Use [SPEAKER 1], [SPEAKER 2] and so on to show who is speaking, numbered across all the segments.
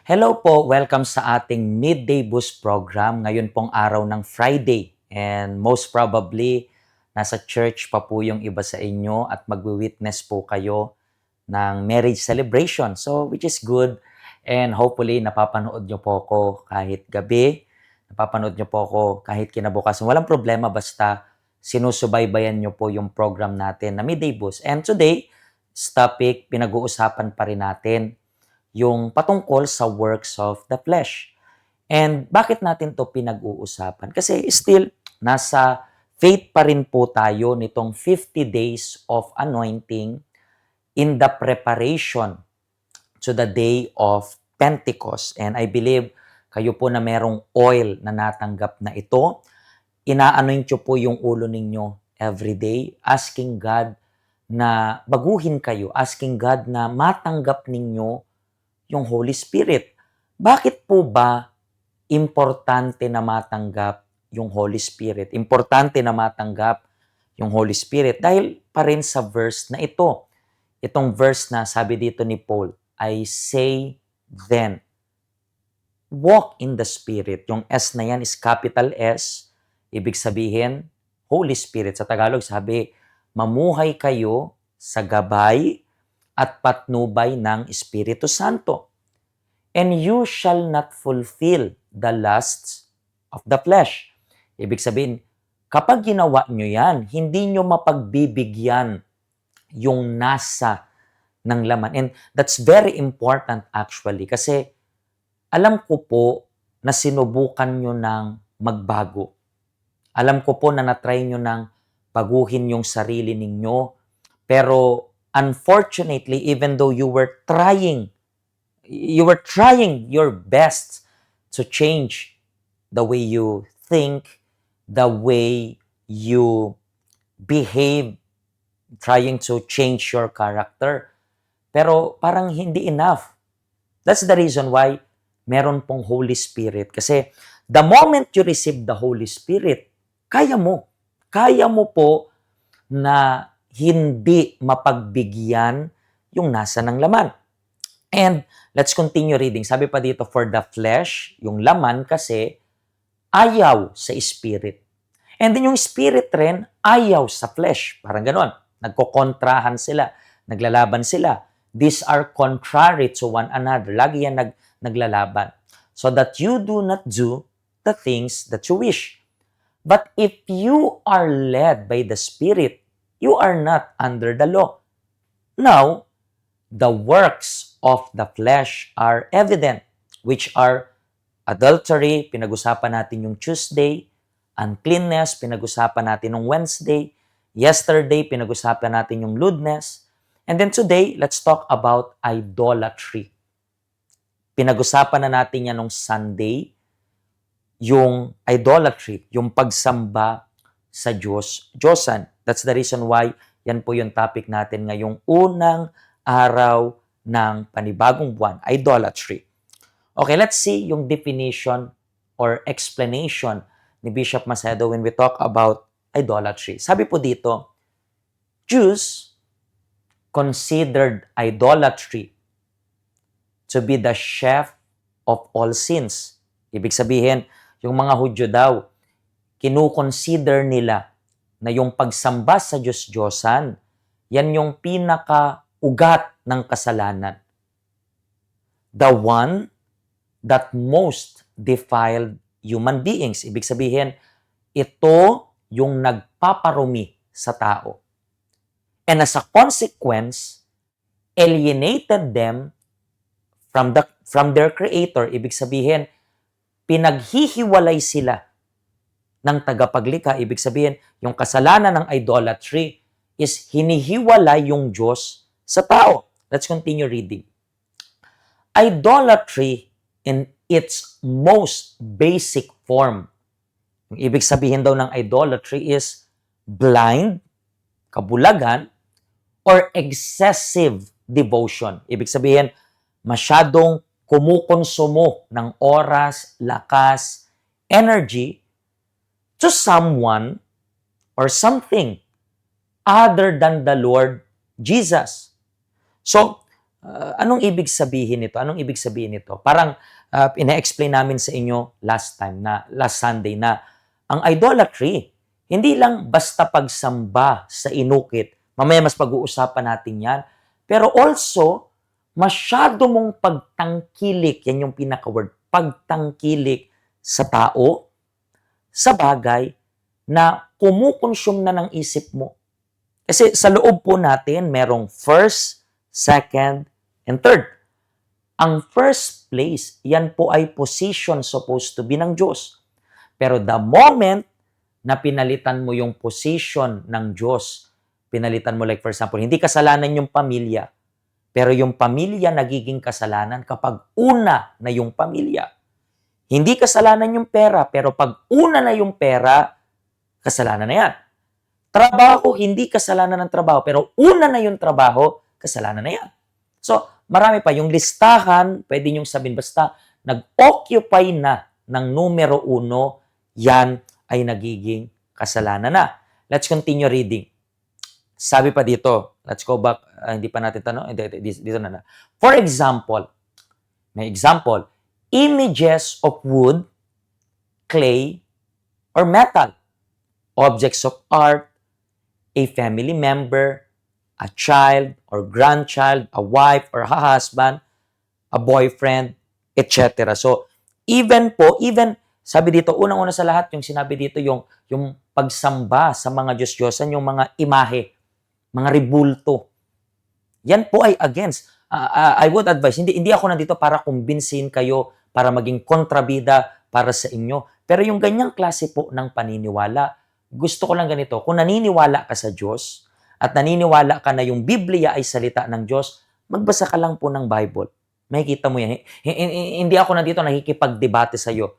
[SPEAKER 1] Hello po, welcome sa ating Midday Boost program. Ngayon pong araw ng Friday and most probably nasa church pa po yung iba sa inyo at magwi-witness po kayo ng marriage celebration. So which is good and hopefully napapanood nyo po ako kahit gabi, napapanood nyo po ako kahit kinabukasan. Walang problema basta sinusubaybayan nyo po yung program natin na Midday Boost. And today, topic, pinag-uusapan pa rin natin yung patungkol sa works of the flesh. And bakit natin to pinag-uusapan? Kasi still, nasa faith pa rin po tayo nitong 50 days of anointing in the preparation to the day of Pentecost. And I believe kayo po na merong oil na natanggap na ito, ina-anoint nyo po yung ulo ninyo every day, asking God na baguhin kayo, asking God na matanggap ninyo yung Holy Spirit. Bakit po ba importante na matanggap yung Holy Spirit? Importante na matanggap yung Holy Spirit dahil pa rin sa verse na ito. Itong verse na sabi dito ni Paul, I say then, walk in the Spirit. Yung S na yan is capital S. Ibig sabihin, Holy Spirit. Sa Tagalog sabi, mamuhay kayo sa gabay at patnubay ng Espiritu Santo. And you shall not fulfill the lusts of the flesh. Ibig sabihin, kapag ginawa nyo yan, hindi nyo mapagbibigyan yung nasa ng laman. And that's very important actually kasi alam ko po na sinubukan nyo ng magbago. Alam ko po na natry nyo ng baguhin yung sarili ninyo. Pero unfortunately, even though you were trying your best to change the way you think, the way you behave, trying to change your character. Pero parang hindi enough. That's the reason why meron pong Holy Spirit. Kasi the moment you receive the Holy Spirit, kaya mo. Kaya mo po na hindi mapagbigyan yung nasa ng laman. And let's continue reading. Sabi pa dito, for the flesh, yung laman kasi, ayaw sa spirit. And then yung spirit rin, ayaw sa flesh. Parang ganon. Nagkokontrahan sila. Naglalaban sila. These are contrary to one another. Lagi yan naglalaban. So that you do not do the things that you wish. But if you are led by the Spirit, you are not under the law. Now, the works of the flesh are evident, which are adultery, pinag-usapan natin yung Tuesday, uncleanness, pinag-usapan natin yung Wednesday, yesterday, pinag-usapan natin yung lewdness, and then today, let's talk about idolatry. Pinag-usapan na natin yan nung Sunday, yung idolatry, yung pagsamba sa Diyosan. That's the reason why yan po yung topic natin ngayong unang araw ng panibagong buwan, idolatry. Okay, let's see yung definition or explanation ni Bishop Macedo when we talk about idolatry. Sabi po dito, Jews considered idolatry to be the chef of all sins. Ibig sabihin, yung mga Hudyo daw, kinukonsider nila na yung pagsamba sa Diyos-Diyosan, yan yung pinaka-ugat ng kasalanan. The one that most defiled human beings. Ibig sabihin, ito yung nagpaparumi sa tao. And as a consequence, alienated them from their Creator. Ibig sabihin, pinaghihiwalay sila ng tagapaglikha. Ibig sabihin, yung kasalanan ng idolatry is hinihiwalay yung Diyos sa tao. Let's continue reading. Idolatry in its most basic form. Yung ibig sabihin daw ng idolatry is blind, kabulagan, or excessive devotion. Ibig sabihin, masyadong kumukonsumo ng oras, lakas, energy to someone or something other than the Lord Jesus. So, Anong ibig sabihin nito? Anong ibig sabihin nito? Parang ina-explain namin sa inyo last Sunday na ang idolatry, hindi lang basta pagsamba sa inukit. Mamaya mas pag-uusapan natin yan. Pero also, masyado mong pagtangkilik, yan yung pinaka-word, pagtangkilik sa tao, sa bagay na kumukonsume na ng isip mo. Kasi sa loob po natin, merong first, second, and third. Ang first place, yan po ay position supposed to be ng Diyos. Pero the moment na pinalitan mo yung position ng Diyos, pinalitan mo like for example, hindi kasalanan yung pamilya, pero yung pamilya nagiging kasalanan kapag una na yung pamilya. Hindi kasalanan yung pera, pero pag una na yung pera, kasalanan na yan. Trabaho, hindi kasalanan ng trabaho, pero una na yung trabaho, kasalanan na yan. So, marami pa. Yung listahan, pwede nyong sabihin, basta nag-occupy na ng numero 1, yan ay nagiging kasalanan na. Let's continue reading. Sabi pa dito, let's go back, hindi pa natin tanong, dito na. For example, may example, images of wood, clay, or metal, objects of art, a family member, a child or grandchild, a wife or a husband, a boyfriend, etc. So, even sabi dito, unang-una sa lahat, yung sinabi dito, yung pagsamba sa mga Diyos-Diyosan, yung mga imahe, mga ribulto. Yan po ay against. I would advise, hindi ako nandito para kumbinsin kayo, para maging kontrabida para sa inyo. Pero yung ganyang klase po ng paniniwala, gusto ko lang ganito, kung naniniwala ka sa Diyos at naniniwala ka na yung Biblia ay salita ng Diyos, magbasa ka lang po ng Bible. Makikita mo yan. Hindi ako nandito nakikipagdebate sa iyo.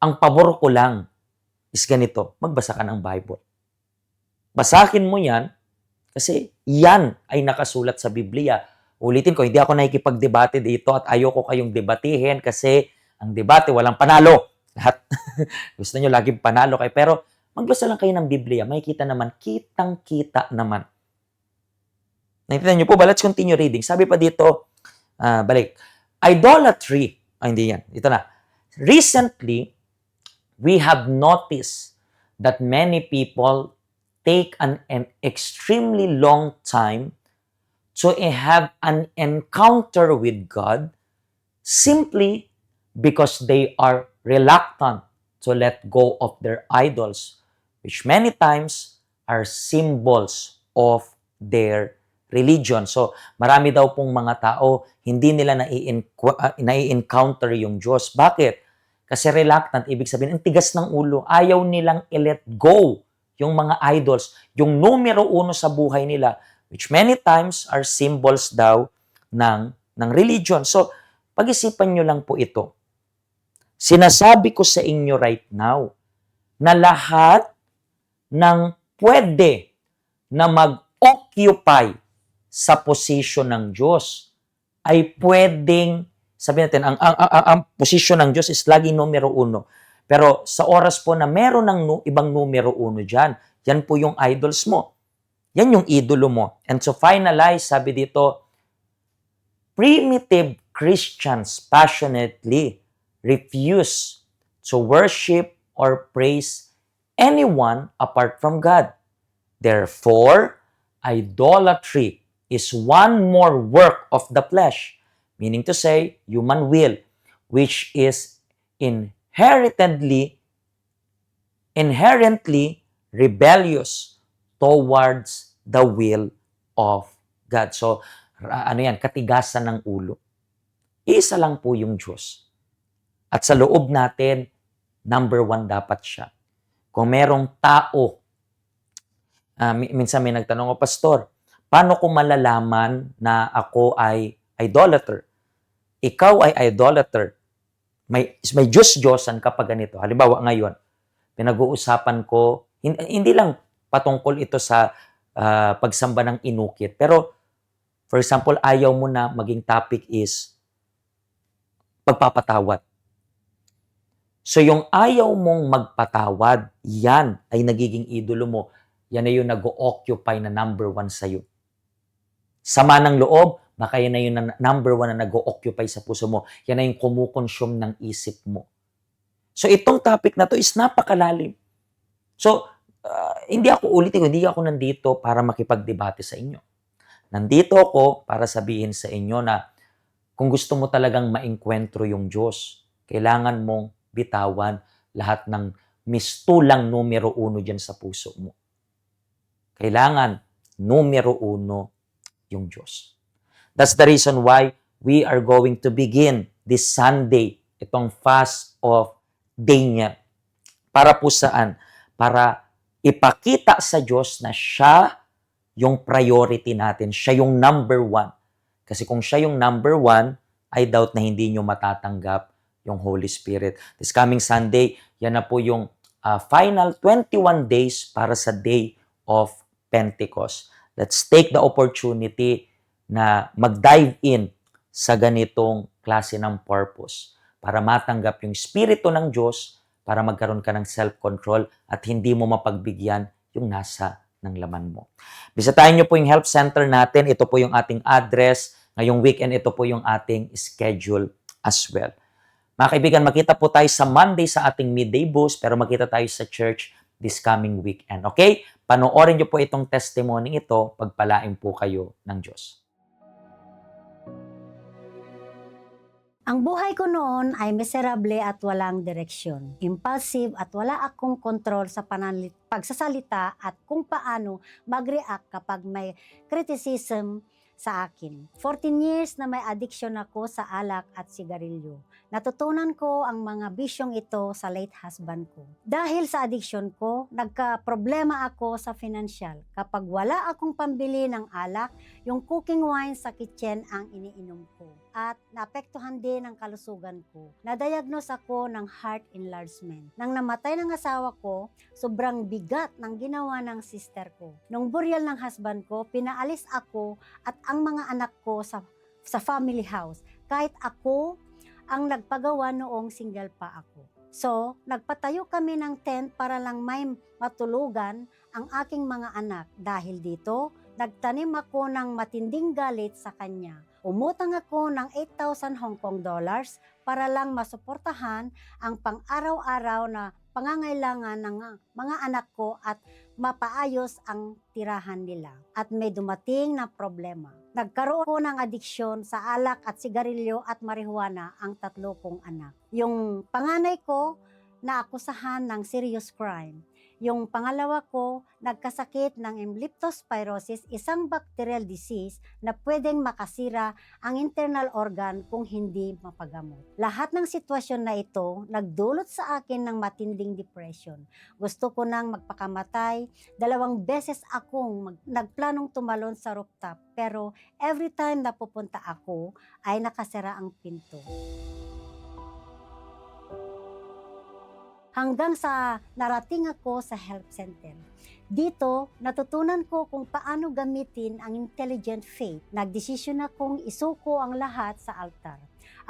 [SPEAKER 1] Ang pabor ko lang is ganito, magbasa ka ng Bible. Basahin mo yan kasi yan ay nakasulat sa Biblia. Ulitin ko, hindi ako nakikipagdebate dito at ayoko kayong debatihin kasi ang debate walang panalo. Lahat gusto nyo laging panalo kayo. Pero magbasa lang kayo ng Biblia, makikita naman, kitang-kita naman. Naintindihan niyo po ba? Let's continue reading. Sabi pa dito, balik, idolatry, hindi yan, ito na. Recently, we have noticed that many people take an extremely long time to have an encounter with God simply because they are reluctant to let go of their idols, which many times are symbols of their religion. So, marami daw pong mga tao, hindi nila nai-encounter yung Diyos. Bakit? Kasi reluctant, ibig sabihin, ang tigas ng ulo. Ayaw nilang i-let go yung mga idols, yung numero 1 sa buhay nila, which many times are symbols daw ng religion. So, pag-isipan nyo lang po ito. Sinasabi ko sa inyo right now na lahat ng pwede na mag-occupy sa posisyon ng Diyos ay pwedeng, sabihin natin, ang posisyon ng Diyos is lagi numero 1. Pero sa oras po na meron ng ibang numero 1 dyan, yan po yung idols mo. Yan yung idolo mo. And to finalize, sabi dito, primitive Christians passionately refuse to worship or praise anyone apart from God. Therefore, idolatry is one more work of the flesh, meaning to say, human will, which is inherently rebellious towards the will of God. So, katigasan ng ulo. Isa lang po yung Diyos. At sa loob natin, number 1 dapat siya. Kung merong tao, minsan may nagtanong, Pastor, paano ko malalaman na ako ay idolater? Ikaw ay idolater. May Diyos-Diyosan kapag ganito. Halimbawa ngayon, pinag-uusapan ko, hindi lang patungkol ito sa pagsamba ng inukit. Pero, for example, ayaw mo na maging topic is pagpapatawad. So, yung ayaw mong magpatawad, yan ay nagiging idolo mo. Yan ay yung nag-occupy na number 1 sa'yo. Sama ng loob, baka yan na yung number one na nag-o-occupy sa puso mo. Yan na yung kumukonsume ng isip mo. So itong topic na to is napakalalim. So, hindi ako ulitin, hindi ako nandito para makipagdebate sa inyo. Nandito ako para sabihin sa inyo na kung gusto mo talagang maengkwentro yung Diyos, kailangan mong bitawan lahat ng mistulang numero uno dyan sa puso mo. Kailangan numero uno yung Diyos. That's the reason why we are going to begin this Sunday, itong fast of day niya. Para po saan? Para ipakita sa Diyos na siya yung priority natin. Siya yung number one. Kasi kung siya yung number one, I doubt na hindi nyo matatanggap yung Holy Spirit. This coming Sunday, yan na po yung final 21 days para sa Day of Pentecost. Let's take the opportunity na mag-dive in sa ganitong klase ng purpose para matanggap yung Espiritu ng Diyos, para magkaroon ka ng self-control at hindi mo mapagbigyan yung nasa ng laman mo. Bisitahin niyo po yung help center natin. Ito po yung ating address. Ngayong weekend, ito po yung ating schedule as well. Mga kaibigan, makita po tayo sa Monday sa ating midday boost, pero makita tayo sa church this coming weekend. Okay? Panoorin niyo po itong testimony ito, pagpalain po kayo ng Diyos.
[SPEAKER 2] Ang buhay ko noon ay miserable at walang direksyon. Impulsive at wala akong kontrol sa pagsasalita at kung paano mag-react kapag may criticism sa akin. 14 years na may addiction ako sa alak at sigarilyo. Natutunan ko ang mga bisyong ito sa late husband ko. Dahil sa addiction ko, nagka-problema ako sa financial. Kapag wala akong pambili ng alak, yung cooking wine sa kitchen ang iniinom ko. At naapektuhan din ang kalusugan ko. Nadiagnose ako ng heart enlargement. Nang namatay ng asawa ko, sobrang bigat ng ginawa ng sister ko. Nung burial ng husband ko, pinaalis ako at ang mga anak ko sa family house. Kahit ako ang nagpagawa noong single pa ako. So, nagpatayo kami ng tent para lang may matulugan ang aking mga anak. Dahil dito, nagtanim ako ng matinding galit sa kanya. Umutang ako ng 8,000 Hong Kong dollars para lang masuportahan ang pang-araw-araw na pangangailangan ng mga anak ko at mapaayos ang tirahan nila. At may dumating na problema. Nagkaroon ko ng adiksyon sa alak at sigarilyo at marijuana ang 3 kong anak. Yung panganay ko, naakusahan ng serious crime. Yung pangalawa ko, nagkasakit ng leptospirosis, isang bacterial disease na pwedeng makasira ang internal organ kung hindi mapagamot. Lahat ng sitwasyon na ito nagdulot sa akin ng matinding depression. Gusto ko nang magpakamatay. 2 beses akong nagplanong tumalon sa rooftop, pero every time na pupunta ako ay nakasara ang pinto. Hanggang sa narating ako sa health center. Dito, natutunan ko kung paano gamitin ang intelligent faith. Nagdesisyon akong isuko ang lahat sa altar.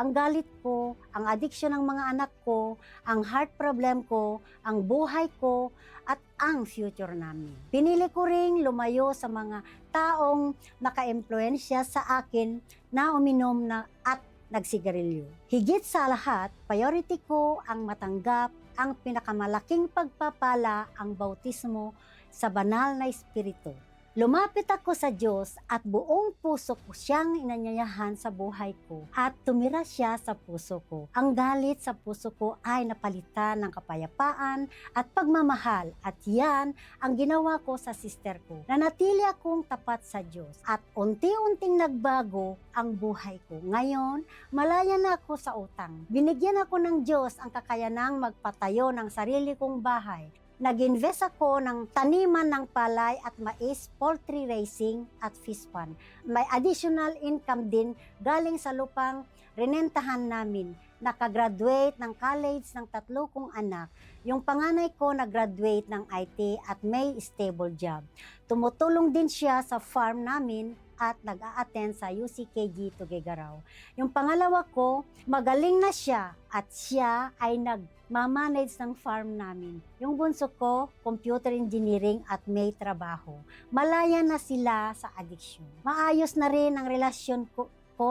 [SPEAKER 2] Ang galit ko, ang addiction ng mga anak ko, ang heart problem ko, ang buhay ko, at ang future namin. Pinili ko ring lumayo sa mga taong naka-impluensya sa akin na uminom na at nagsigarilyo. Higit sa lahat, priority ko ang matanggap ang pinakamalaking pagpapala, ang bautismo sa banal na espiritu. Lumapit ako sa Diyos at buong puso ko siyang inanyayahan sa buhay ko at tumira siya sa puso ko. Ang galit sa puso ko ay napalitan ng kapayapaan at pagmamahal at yan ang ginawa ko sa sister ko. Nanatili akong tapat sa Diyos at unti-unting nagbago ang buhay ko. Ngayon, malaya na ako sa utang. Binigyan ako ng Diyos ang kakayanang magpatayo ng sarili kong bahay. Nag-invest ako ng taniman ng palay at mais, poultry raising at fish pond. May additional income din galing sa lupang renentahan namin. Nakagraduate ng college ng 3 kong anak. Yung panganay ko nag-graduate ng IT at may stable job. Tumutulong din siya sa farm namin at nag-a-attend sa UCKG Tuguegarao. Yung pangalawa ko, magaling na siya at siya ay nagmamanage ng farm namin. Yung bunso ko, computer engineering at may trabaho. Malaya na sila sa addiction. Maayos na rin ang relasyon ko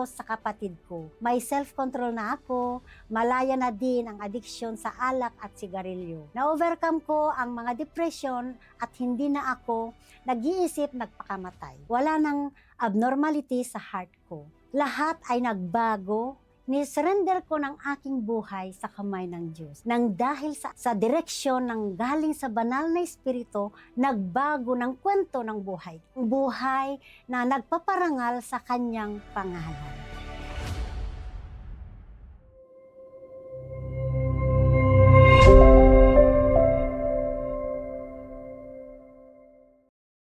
[SPEAKER 2] sa kapatid ko. May self-control na ako, malaya na din ang addiction sa alak at sigarilyo. Na-overcome ko ang mga depression at hindi na ako nag-iisip nagpakamatay. Wala nang abnormality sa heart ko. Lahat ay nagbago. Ni-surrender ko ng aking buhay sa kamay ng Diyos. Nang dahil sa direksyon ng galing sa banal na espiritu, nagbago ng kwento ng buhay. Buhay na nagpaparangal sa kanyang pangalan.